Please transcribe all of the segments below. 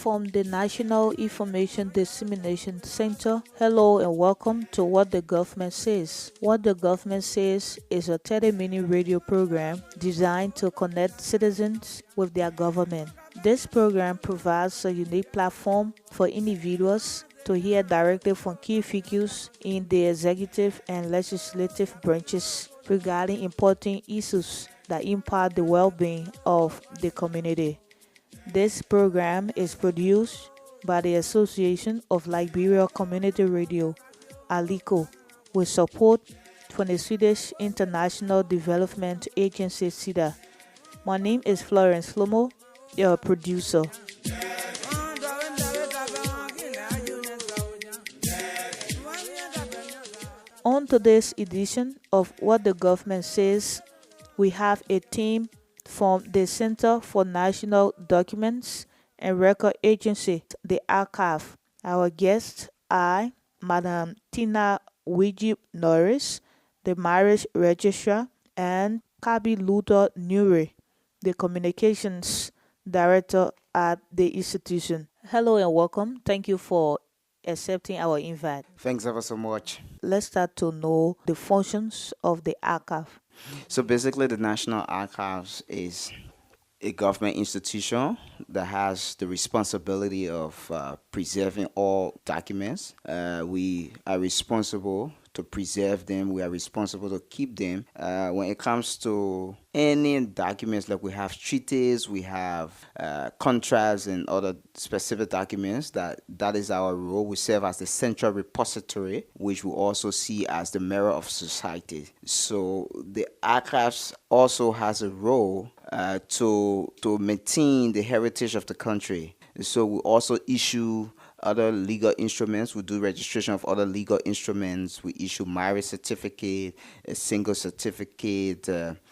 from the National Information Dissemination Center. Hello and welcome to What the Government Says. What the Government Says is a 30-minute radio program designed to connect citizens with their government. This program provides a unique platform for individuals to hear directly from key figures in the executive and legislative branches regarding important issues that impact the well-being of the community. This program is produced by the Association of Liberia Community Radio, ALICO, with support from the Swedish International Development Agency, SIDA. My name is Florence Lomo, your producer. On today's edition of What the Government Says, we have a team from the Center for National Documents and Record Agency, the Archive. Our guests are Madam Tina Wiji Norris, the Marriage Registrar, and Kabi Luther Nuri, the Communications Director at the institution. Hello and welcome. Thank you for accepting our invite. Thanks ever so much. Let's start to know the functions of the archive. So basically, the National Archives is a government institution that has the responsibility of preserving all documents. We are responsible to preserve them. We are responsible to keep them. When it comes to any documents, like we have treaties, we have contracts and other specific documents, that is our role. We serve as the central repository, which we also see as the mirror of society. So the archives also has a role to maintain the heritage of the country. So we also issue other legal instruments. We do registration of other legal instruments. We issue marriage certificate, a single certificate,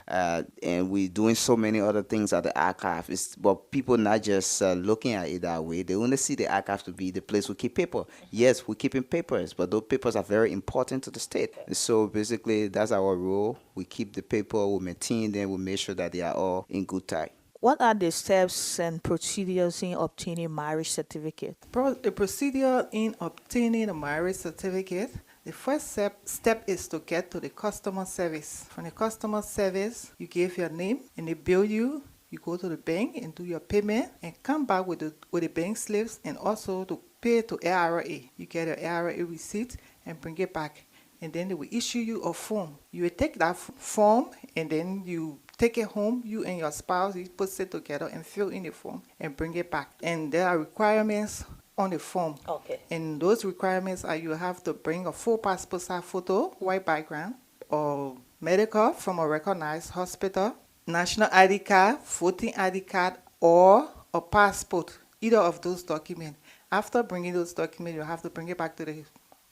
and we're doing so many other things at the archive. But people not just looking at it that way. They only see the archive to be the place we keep paper. Yes, we're keeping papers, but those papers are very important to the state. So basically, that's our role. We keep the paper, we maintain them, we make sure that they are all in good type. What are the steps and procedures in obtaining marriage certificate? The procedure in obtaining a marriage certificate, the first step is to get to the customer service. From the customer service, you give your name and they bill you. You go to the bank and do your payment and come back with the bank slips and also to pay to ARA. You get your ARA receipt and bring it back. And then they will issue you a form. You will take that form and then you take it home, you and your spouse, you put it together and fill in the form and bring it back. And there are requirements on the form. Okay. And those requirements are you have to bring a full passport size photo, white background, or medical from a recognized hospital, national ID card, voting ID card, or a passport, either of those documents. After bringing those documents, you have to bring it back to the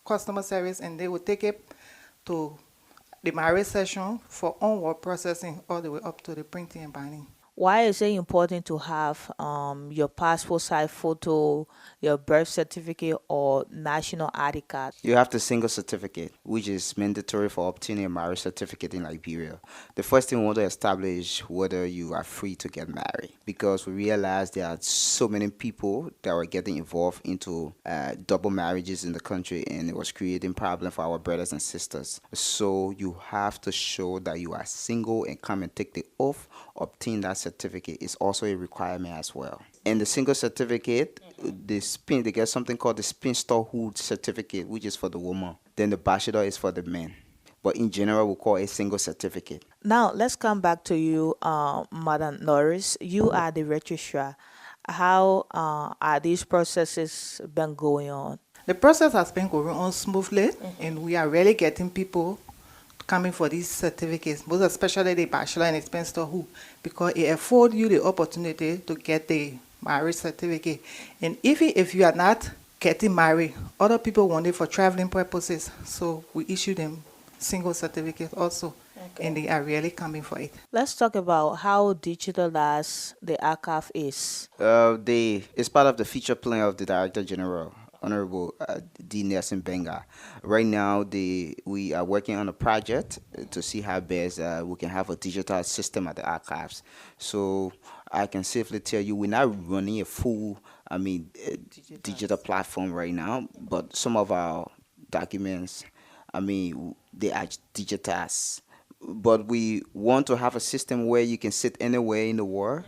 customer service and they will take it to the marriage session for onward processing all the way up to the printing and binding. Why is it important to have your passport size photo, your birth certificate, or national ID card? You have the single certificate, which is mandatory for obtaining a marriage certificate in Liberia. The first thing we want to establish whether you are free to get married, because we realize there are so many people that are getting involved into double marriages in the country, and it was creating problems for our brothers and sisters. So you have to show that you are single and come and take the oath, obtain that certificate is also a requirement as well. And the single certificate, they get something called the spinsterhood certificate, which is for the woman. Then the bachelor is for the man. But in general, we call it a single certificate. Now, let's come back to you, Madam Norris. You are the registrar. How are these processes been going on? The process has been going on smoothly, and we are really getting people coming for these certificates, most especially the bachelor and spinsterhood, because it affords you the opportunity to get the marriage certificate. And even if you are not getting married, other people want it for traveling purposes, so we issue them single certificates also. Okay. And they are really coming for it. Let's talk about how digitalized the archive is. It's part of the feature plan of the Director General, Honorable D. Nelson Benga. Right now, we are working on a project to see how best we can have a digital system at the archives. So I can safely tell you we're not running a full I mean, digital Digitize. platform right now, but some of our documents, I mean, they are digitized. But we want to have a system where you can sit anywhere in the world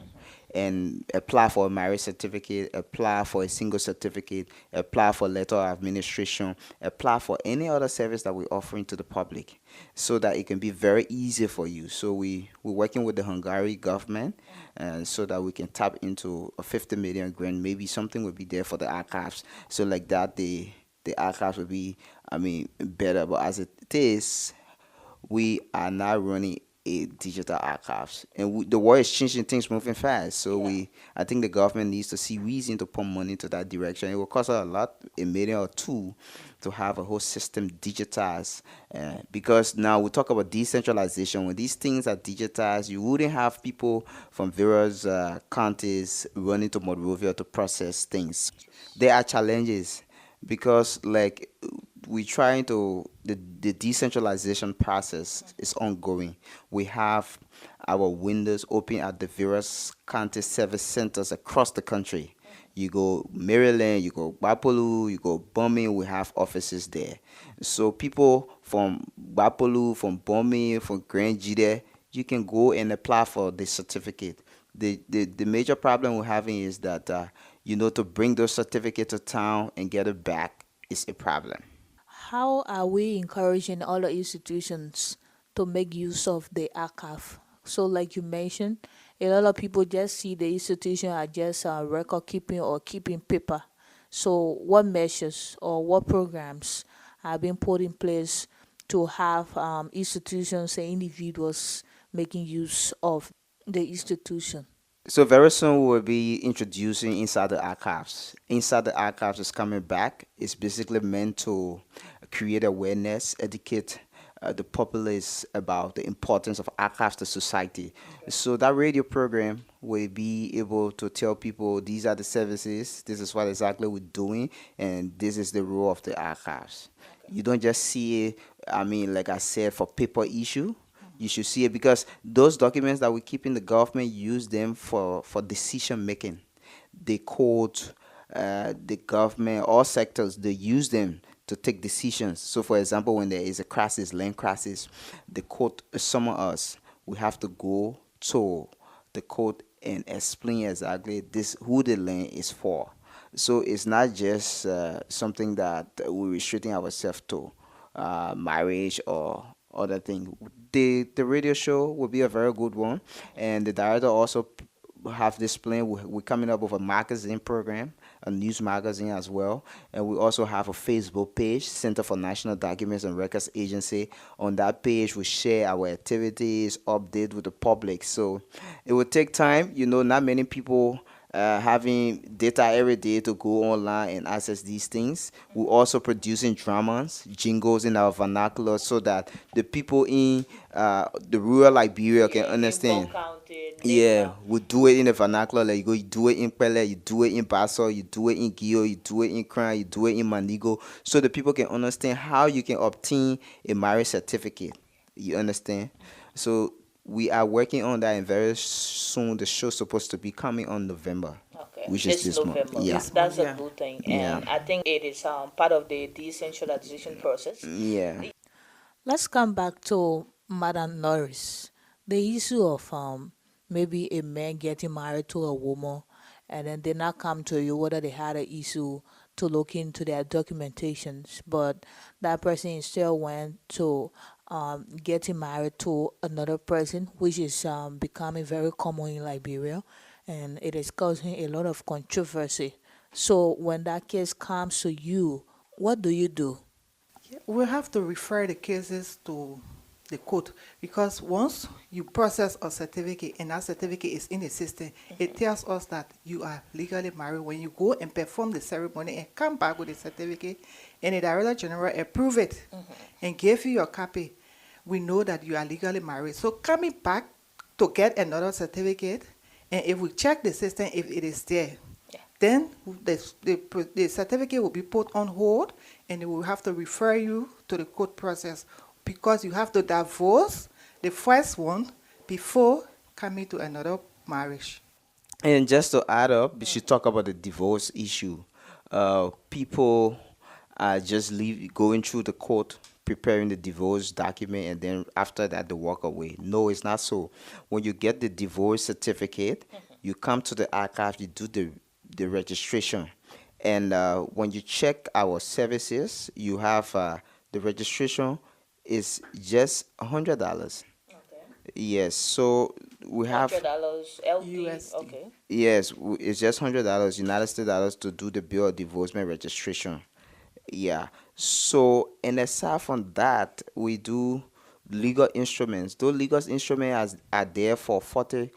and apply for a marriage certificate, apply for a single certificate, apply for letter of administration, apply for any other service that we're offering to the public, so that it can be very easy for you. So we're working with the Hungary government, so that we can tap into a 50 million grant. Maybe something will be there for the archives. So like that, the archives will be, I mean, better. But as it is, we are now running a digital archives, and the world is changing, things moving fast. So I think the government needs to see reason to put money into that direction. It will cost us a lot, a million or two, to have a whole system digitized. Because now we talk about decentralization. When these things are digitized, you wouldn't have people from various counties running to Monrovia to process things. There are challenges, because like we trying to the decentralization process is ongoing. We have our windows open at the various county service centers across the country. You go Maryland, you go Bapolu, you go Bombing, we have offices there. So people from Bapolu, from Bombing, from Grand Jide, you can go and apply for the certificate. The major problem we're having is that to bring those certificates to town and get it back is a problem. How are we encouraging other institutions to make use of the archive? So, like you mentioned, a lot of people just see the institution as just record keeping or keeping paper. So, what measures or what programs have been put in place to have institutions and individuals making use of the institution? So very soon we'll be introducing Inside the Archives. Inside the Archives is coming back. It's basically meant to create awareness, educate the populace about the importance of archives to society. So that radio program will be able to tell people these are the services, this is what exactly we're doing, and this is the role of the archives. You don't just see it, I mean, like I said, for paper issue. You should see it because those documents that we keep in the government use them for decision making. They quote the government, all sectors, they use them to take decisions. So, for example, when there is a crisis, land crisis, the court summon us. We have to go to the court and explain exactly this who the land is for. So it's not just something that we're restricting ourselves to, marriage or other thing. The radio show will be a very good one, and the director also have this plan. We're coming up with a magazine program, a news magazine as well, and we also have a Facebook page, Center for National Documents and Records Agency. On that page, we share our activities, update with the public. So it will take time. Not many people having data every day to go online and access these things. We're also producing dramas, jingles in our vernacular, so that the people in the rural Liberia can understand. Yeah, we do it in the vernacular. Like you do it in Pele, you do it in Basso, you do it in Gio, you do it in Kran, you do it in Manigo, so the people can understand how you can obtain a marriage certificate. You understand? So we are working on that, and very soon the show's supposed to be coming on November, Okay, which is this this month. November. Yeah, This month, That's a yeah. good thing, yeah, and I think it is part of the decentralization process. yeah. Let's come back to Madam Norris. The issue of maybe a man getting married to a woman and then they not come to you whether they had an issue to look into their documentations, but that person still went to getting married to another person, which is becoming very common in Liberia, and it is causing a lot of controversy. So when that case comes to you, what do you do? We have to refer the cases to the court because once you process a certificate and that certificate is in the system, it tells us that you are legally married. When you go and perform the ceremony and come back with the certificate and the Director General approve it and give you your copy, we know that you are legally married. So coming back to get another certificate, and if we check the system, if it is there, then the certificate will be put on hold and they will have to refer you to the court process because you have to divorce the first one before coming to another marriage. And just to add up, we should talk about the divorce issue. People are just going through the court, preparing the divorce document, and then after that, they walk away. No, it's not so. When you get the divorce certificate, you come to the archive, you do the registration. And when you check our services, you have the registration is just $100. Yes, so we have. $100 LD. USD. Okay. Yes, it's just $100, United States dollars, to do the bill of divorcement registration. Yeah. So, and aside from that, we do legal instruments. Those legal instruments are there for 40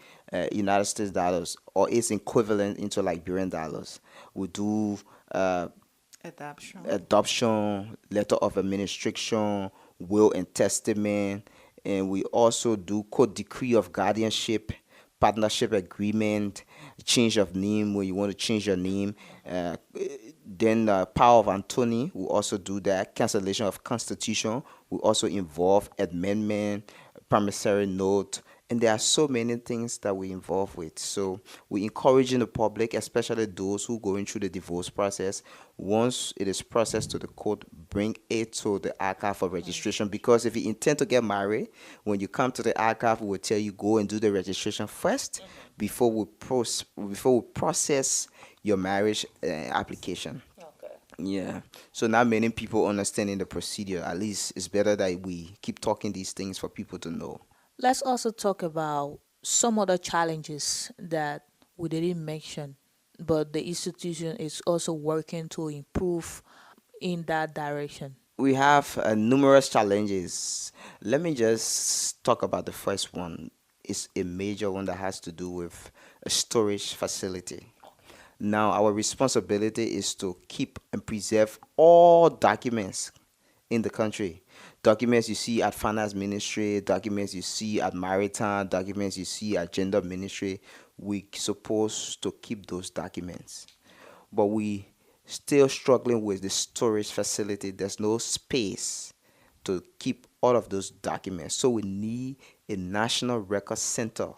United States dollars, or it's equivalent into Liberian dollars. We do uh, Adoption. adoption, letter of administration, will and testament, and we also do court decree of guardianship, partnership agreement, change of name when you want to change your name. Uh, then power of attorney, we also do that. Cancellation of constitution, we also involve amendment, promissory note, and there are so many things that we involve with. So we encouraging the public, especially those who going through the divorce process, once it is processed to the court, bring it to the archive for registration. Because if you intend to get married, when you come to the archive, we will tell you go and do the registration first before before we process your marriage application. Okay. Yeah. So not many people understanding the procedure. At least it's better that we keep talking these things for people to know. Let's also talk about some other challenges that we didn't mention, but the institution is also working to improve in that direction. We have numerous challenges. Let me just talk about the first one. It's a major one that has to do with a storage facility. Now, our responsibility is to keep and preserve all documents in the country. Documents you see at finance ministry, documents you see at maritime, documents you see at gender ministry. We supposed to keep those documents, but we still struggling with the storage facility. There's no space to keep all of those documents. So we need a national record center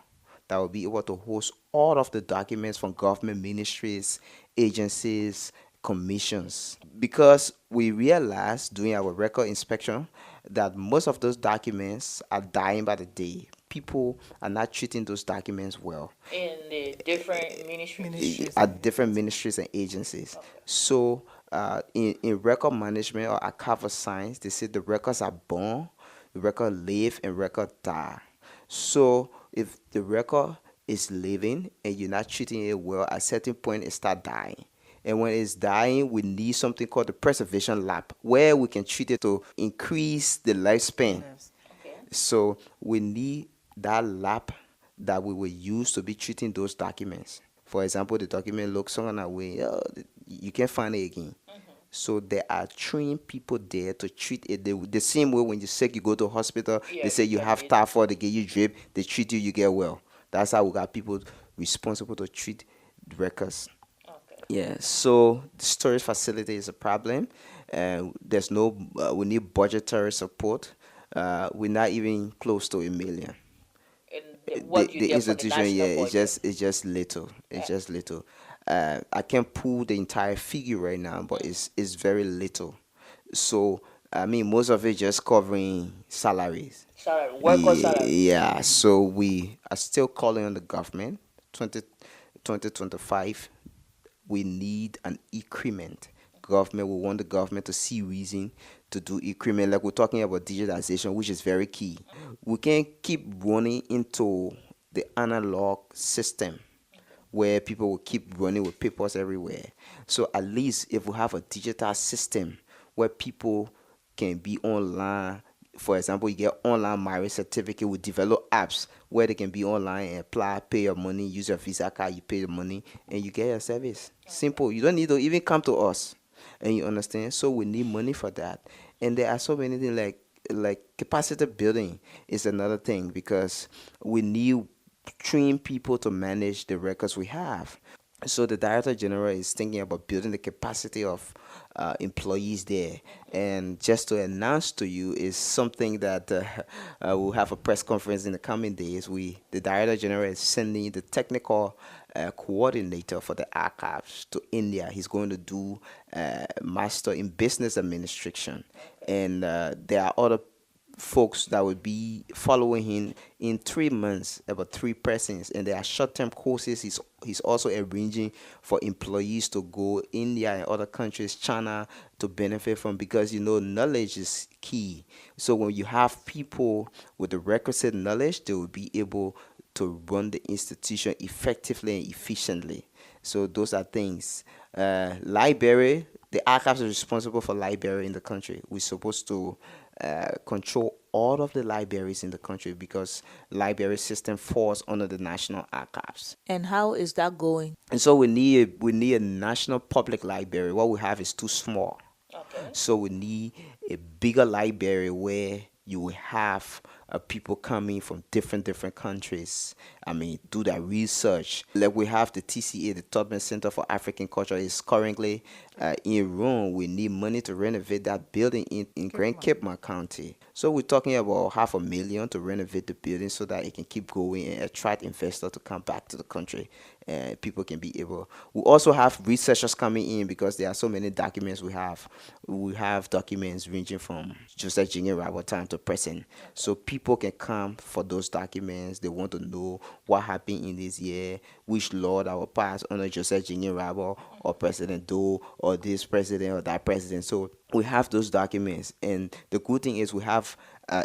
that will be able to host all of the documents from government ministries, agencies, commissions. Because we realized during our record inspection that most of those documents are dying by the day. People are not treating those documents well In the different ministries. Ministries at and different agencies. ministries and agencies. So, in record management or archival science, they say the records are born, the record live, and record die. So, if the record is living and you're not treating it well, at a certain point it start dying. And when it's dying, we need something called the preservation lab, where we can treat it to increase the lifespan. Yes. Okay. So we need that lab that we will use to be treating those documents. For example, the document looks some way, you can't find it again. So there are trained people there to treat it the same way when you're sick, you go to hospital, Yeah, they say you you get have it. typhoid, they give you drip, they treat you, you get well. That's how we got people responsible to treat the records. Okay. Yeah, so the storage facility is a problem. There's no, we need budgetary support. We're not even close to a million. And The what you the get for the institution, yeah, national budget. it's just little. It's Yeah. just little. I can't pull the entire figure right now, but it's very little. So I mean, most of it just covering salaries. Salary, worker salary. Yeah, so we are still calling on the government. 2025, we need an increment. Government, we want the government to see reason to do increment. Like we're talking about digitalization, which is very key. We can't keep running into the analog system where people will keep running with papers everywhere. So at least if we have a digital system where people can be online, for example, you get online marriage certificate, we develop apps where they can be online and apply, pay your money, use your Visa card, you pay the money, and you get your service. Simple. You don't need to even come to us. And you understand? So we need money for that. And there are so many things like capacity building is another thing because we need train people to manage the records we have. So the director general is thinking about building the capacity of employees there. And just to announce to you is something that we'll have a press conference in the coming days. The director general is sending the technical coordinator for the archives to India. He's going to do master in business administration, and there are other folks that will be following him in 3 months, about three persons, and there are short-term courses. He's also arranging for employees to go India and other countries, China, to benefit from, because knowledge is key. So when you have people with the requisite knowledge, they will be able to run the institution effectively and efficiently. So those are things. Library, the archives are responsible for library in the country. We're supposed to control all of the libraries in the country, because library system falls under the National Archives. And how is that going? And so we need a national public library. What we have is too small. So we need a bigger library where you will have people coming from different countries. I mean, do that research. Like we have the TCA, the Tubman Center for African Culture, is currently in Rome. We need money to renovate that building in Grand Cape County. So we're talking about $500,000 to renovate the building so that it can keep going and attract investors to come back to the country, and people can be able. We also have researchers coming in, because there are so many documents we have. We have documents ranging from Joseph Jingin Rabo time to present. So people can come for those documents. They want to know what happened in this year, which law that was passed under Joseph Jingin Rabo or President Doe or this president or that president. So we have those documents, and the good thing is we have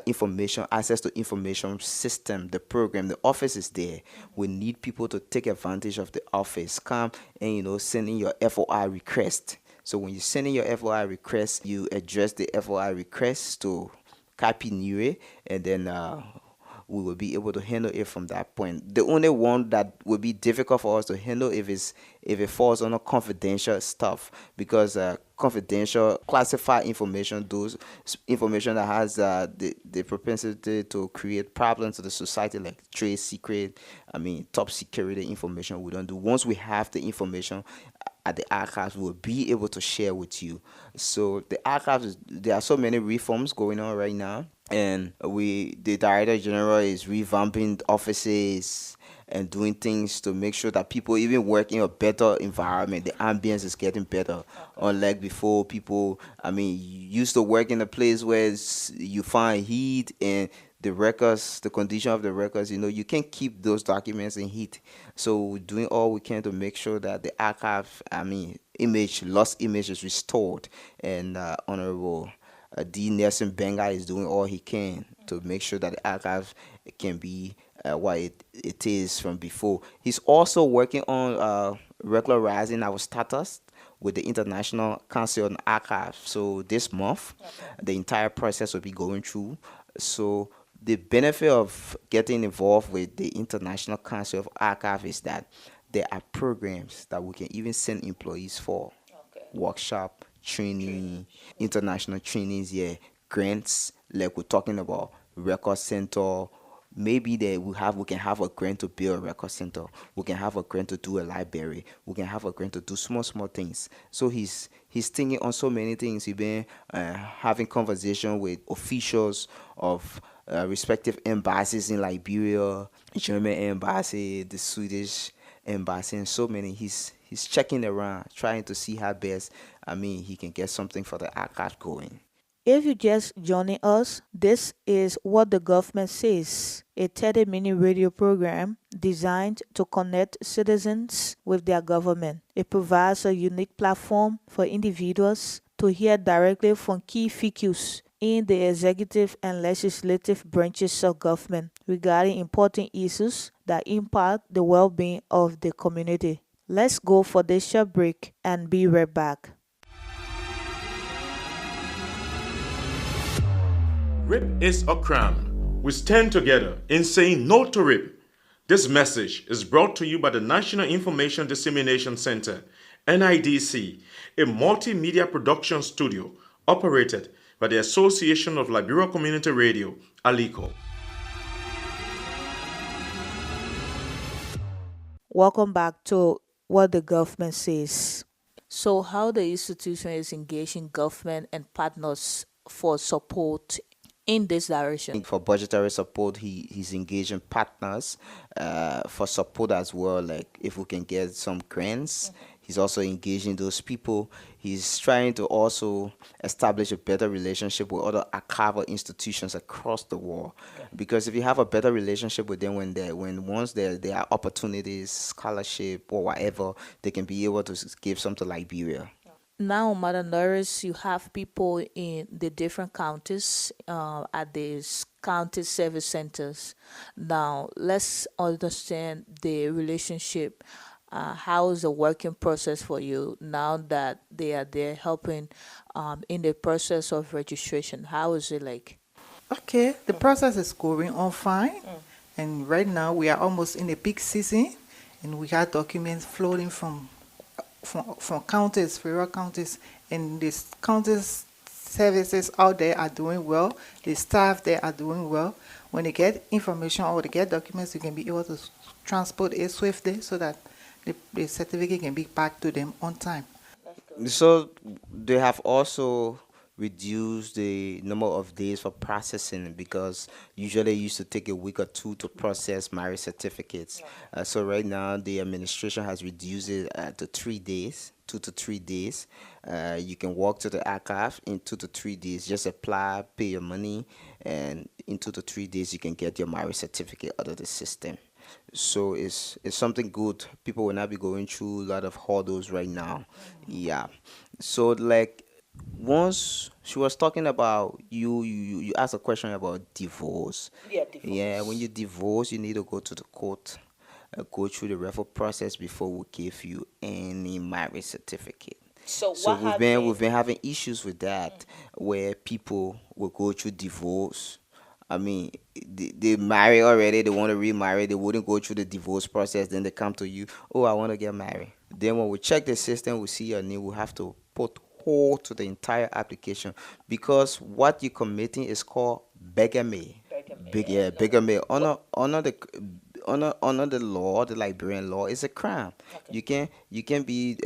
information, access to information system, the program, the office is there. We need people to take advantage of the office, come and send in your FOI request. So when you send in your FOI request, you address the FOI request to Kapi Niue, and then we will be able to handle it from that point. The only one that will be difficult for us to handle if it falls under confidential stuff, because confidential classified information, those information that has the propensity to create problems to the society, like trade secret, I mean top security information, we don't do. Once we have the information at the archives, we'll be able to share with you. So the archives, there are so many reforms going on right now, and the director general is revamping offices and doing things to make sure that people even work in a better environment. The ambience is getting better. Unlike before, people, I mean, used to work in a place where you find heat, and the condition of the records, you can't keep those documents in heat. So we're doing all we can to make sure that the archive, I mean, lost image is restored. And Honorable D. Nelson Benga is doing all he can to make sure that the archive can be what it is from before. He's also working on regularizing our status with the International Council on Archives. So this month, the entire process will be going through. So the benefit of getting involved with the International Council of Archives is that there are programs that we can even send employees for. Workshop, training, international trainings, yeah, grants, like we're talking about record center. Maybe we can have a grant to build a record center. We can have a grant to do a library. We can have a grant to do small things. So he's thinking on so many things. He's been having conversation with officials of respective embassies in Liberia, German embassy, the Swedish embassy, and so many. He's checking around, trying to see how best, he can get something for the archive going. If you just joining us, this is What the Government Says, a 30-minute radio program designed to connect citizens with their government. It provides a unique platform for individuals to hear directly from key figures in the executive and legislative branches of government regarding important issues that impact the well-being of the community. Let's go for this short break and be right back. Rape is a crime. We stand together in saying no to rape. This message is brought to you by the National Information Dissemination Center, NIDC, a multimedia production studio operated by the Association of Liberia Community Radio, ALICO. Welcome back to what the government says. So, how the institution is engaging government and partners for support in this direction. For budgetary support, he's engaging partners for support as well. Like if we can get some grants, he's also engaging those people. He's trying to also establish a better relationship with other archival institutions across the world. Because if you have a better relationship with them, when once there are opportunities, scholarship or whatever, they can be able to give some to Liberia. Now, Madam Norris, you have people in the different counties at these county service centers. Now, let's understand the relationship. How is the working process for you now that they are there helping in the process of registration? How is it like? Okay, the process is going on fine, and right now we are almost in the peak season, and we have documents floating from counties, federal counties, and these counties services out there are doing well. The staff there are doing well. When they get information or they get documents, you can be able to transport it swiftly so that the certificate can be back to them on time. So they have also reduced the number of days for processing because usually it used to take a week or two to process marriage certificates. So right now the administration has reduced it to 3 days, 2 to 3 days. You can walk to the archive in 2 to 3 days. Just apply, pay your money, and in 2 to 3 days you can get your marriage certificate out of the system. So it's something good. People will not be going through a lot of hurdles right now. Yeah. So like once she was talking about you asked a question about divorce. Yeah, when you divorce, you need to go to the court, go through the referral process before we give you any marriage certificate. So we've been having issues with that where people will go through divorce. I mean, they marry already, they want to remarry, they wouldn't go through the divorce process, then they come to you, oh, I want to get married. Then when we check the system, we see your name, we have to put hold to the entire application because what you're committing is called bigamy. Bigamy. Under the law, the Liberian law, is a crime. You can be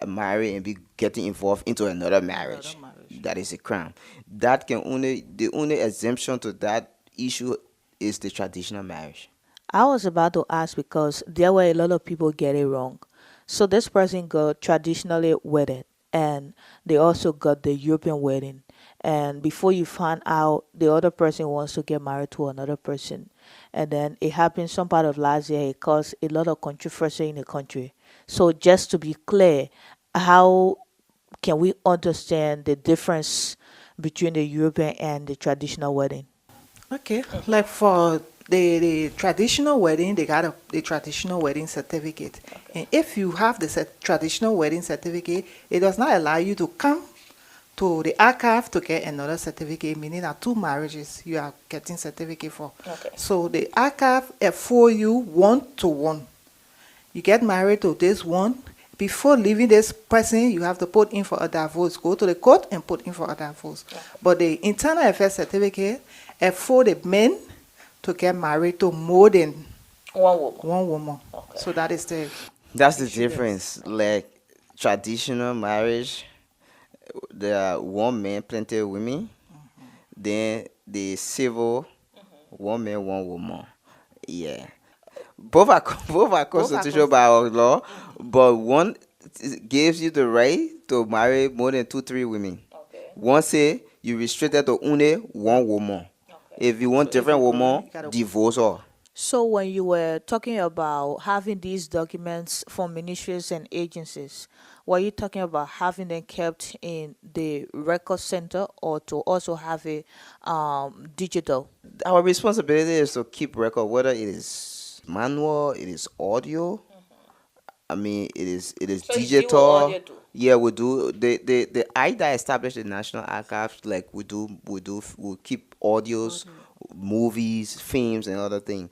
married and be getting involved into another marriage. Another marriage. That is a crime. That can only the only exemption to that issue is the traditional marriage. I was about to ask because there were a lot of people get it wrong. So this person got traditionally wedded and they also got the European wedding. And before you find out the other person wants to get married to another person. And then it happened some part of last year, it caused a lot of controversy in the country. So just to be clear, how can we understand the difference between the European and the traditional wedding? Okay, like for the traditional wedding, they got the traditional wedding certificate. And if you have the traditional wedding certificate, it does not allow you to come to the archive to get another certificate, meaning that two marriages you are getting certificate for. So the archive for you one to one. You get married to this one. Before leaving this person, you have to put in for a divorce. Go to the court and put in for a divorce. But the internal affairs certificate for the men to get married to more than one woman. So that is That's the difference. Like traditional marriage, there are one man, plenty of women. Then the civil, one man, one woman. Yeah. Both are constitutional by our law, but one gives you the right to marry more than 2, 3 women. One say you restricted to only one woman. If you want different woman, divorce her. So when you were talking about having these documents from ministries and agencies, were you talking about having them kept in the record center or to also have a digital? Our responsibility is to keep record, whether it is manual, it is audio. I mean, it is So you deal with audio digital. too? Yeah, we do. The IDA established the National Archives. Like we keep audios, movies, films, and other things.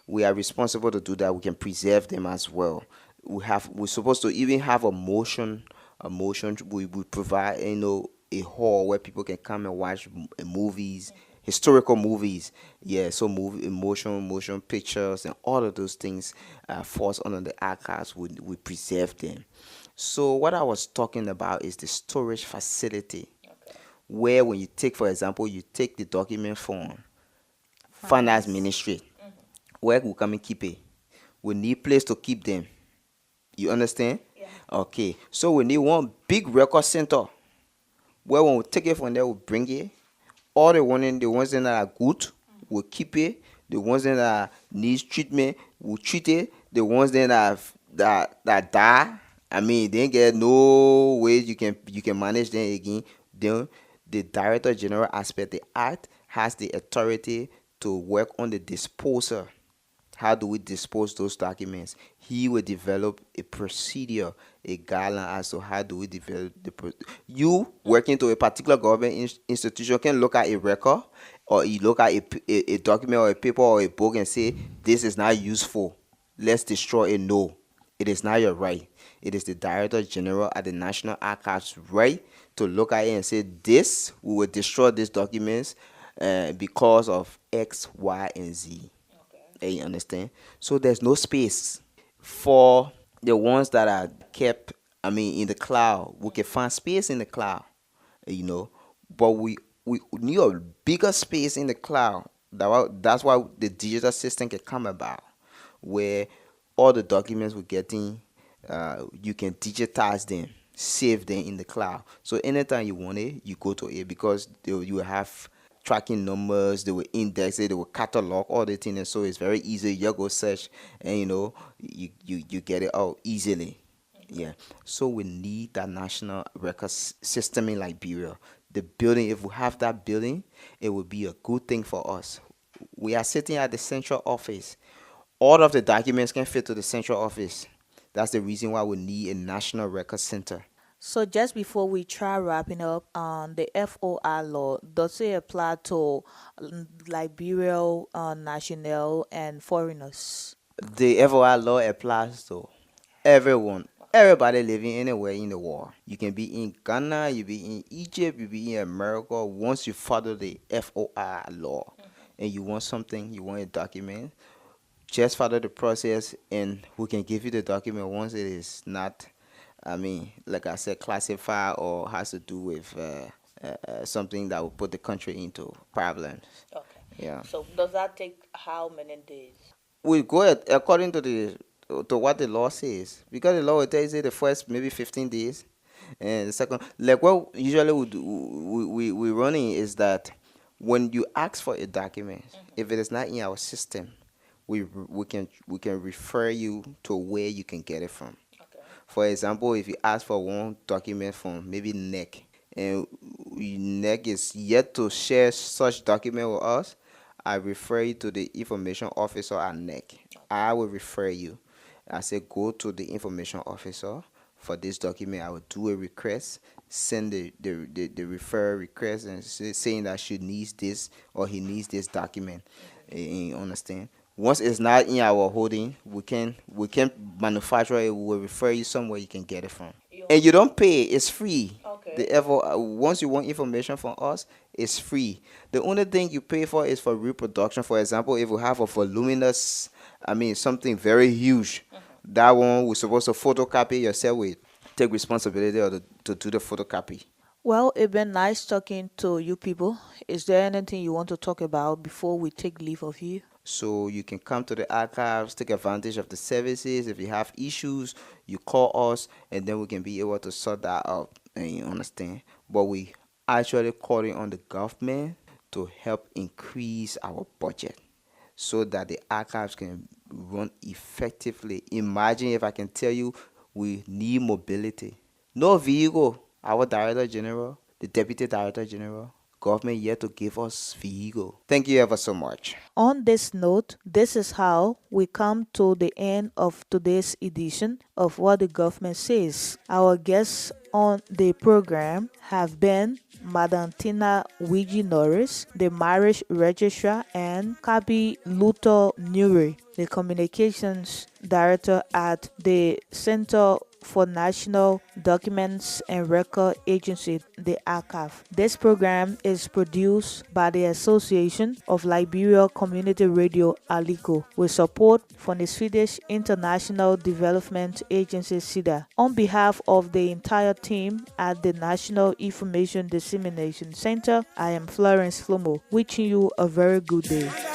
We are responsible to do that. We can preserve them as well. We're supposed to even have a motion. We provide a hall where people can come and watch movies, historical movies. Yeah, so movie, motion pictures, and all of those things falls under the archives. We preserve them. So what I was talking about is the storage facility, where when you take, for example, you take the document from finance Finance. ministry, where we come and keep it. We need place to keep them. You understand? Yeah. Okay. So we need one big record center where when we take it from there, we bring it. All the ones that are good, we'll keep it. The ones that needs treatment, we'll treat it. The ones that die, I mean, they ain't get no way you can manage them again. Then the director general aspect, the act has the authority to work on the disposal. How do we dispose those documents? He will develop a procedure, a guideline as to how do we develop you working to a particular government institution can look at a record, or you look at a document or a paper or a book and say this is not useful, let's destroy it. No, it is not your right. It is the director general at the National Archives right to look at it and say this, we will destroy these documents because of X, Y, and Z. You understand? So there's no space for the ones that are kept. I mean, in the cloud, we can find space in the cloud, you know, but we need a bigger space in the cloud. That's why the digital system can come about, where all the documents we're getting, you can digitize them, save them in the cloud. So anytime you want it, you go to it because you have tracking numbers, they will index it, they will catalog all the things, and so it's very easy. You go search, and you get it out easily. Yeah. So we need that national record system in Liberia. The building, if we have that building, it would be a good thing for us. We are sitting at the central office. All of the documents can fit to the central office. That's the reason why we need a national record center. So just before we try wrapping up, the FOI law, does it apply to Liberia, national and foreigners? The FOI law applies to everyone, everybody living anywhere in the world. You can be in Ghana, you be in Egypt, you be in America. Once you follow the FOI law and you want something, you want a document, just follow the process and we can give you the document once it is not, I mean, like I said, classified or has to do with something that will put the country into problems. Okay. Yeah. So does that take how many days? We go according to what the law says, because the law will tell you the first maybe 15 days, and the second, like what usually we do, we running is that when you ask for a document, if it is not in our system, we can refer you to where you can get it from. Okay. For example, if you ask for one document from maybe NEC, and NEC is yet to share such document with us, I refer you to the information officer at NEC. I will refer you. I say go to the information officer for this document. I will do a request, send the refer request, and saying that she needs this or he needs this document. You understand? Once it's not in our holding, we can manufacture it. We will refer you somewhere you can get it from, and you don't pay. It's free. Okay. The ever once you want information from us, it's free. The only thing you pay for is for reproduction. For example, if we have a voluminous, I mean something very huge, that one we're supposed to photocopy yourself. We take responsibility to do the photocopy. Well, it's been nice talking to you people. Is there anything you want to talk about before we take leave of you? So you can come to the archives, take advantage of the services. If you have issues, you call us, and then we can be able to sort that out. And you understand? But we actually calling on the government to help increase our budget so that the archives can run effectively. Imagine if I can tell you we need mobility. No vehicle. Our Director General, the Deputy Director General, government yet to give us vehicle. Thank you ever so much. On this note, this is how we come to the end of today's edition of What the Government Says. Our guests on the program have been Madam Tina Wiji Norris, the marriage registrar, and Kabi Luto Nuri, the communications director at the Center for National Documents and Record Agency, the archive. This program is produced by the Association of Liberia Community Radio ALICO with support from the Swedish International Development Agency SIDA. On behalf of the entire team at the National Information Dissemination Center, I am Florence Flomo, wishing you a very good day.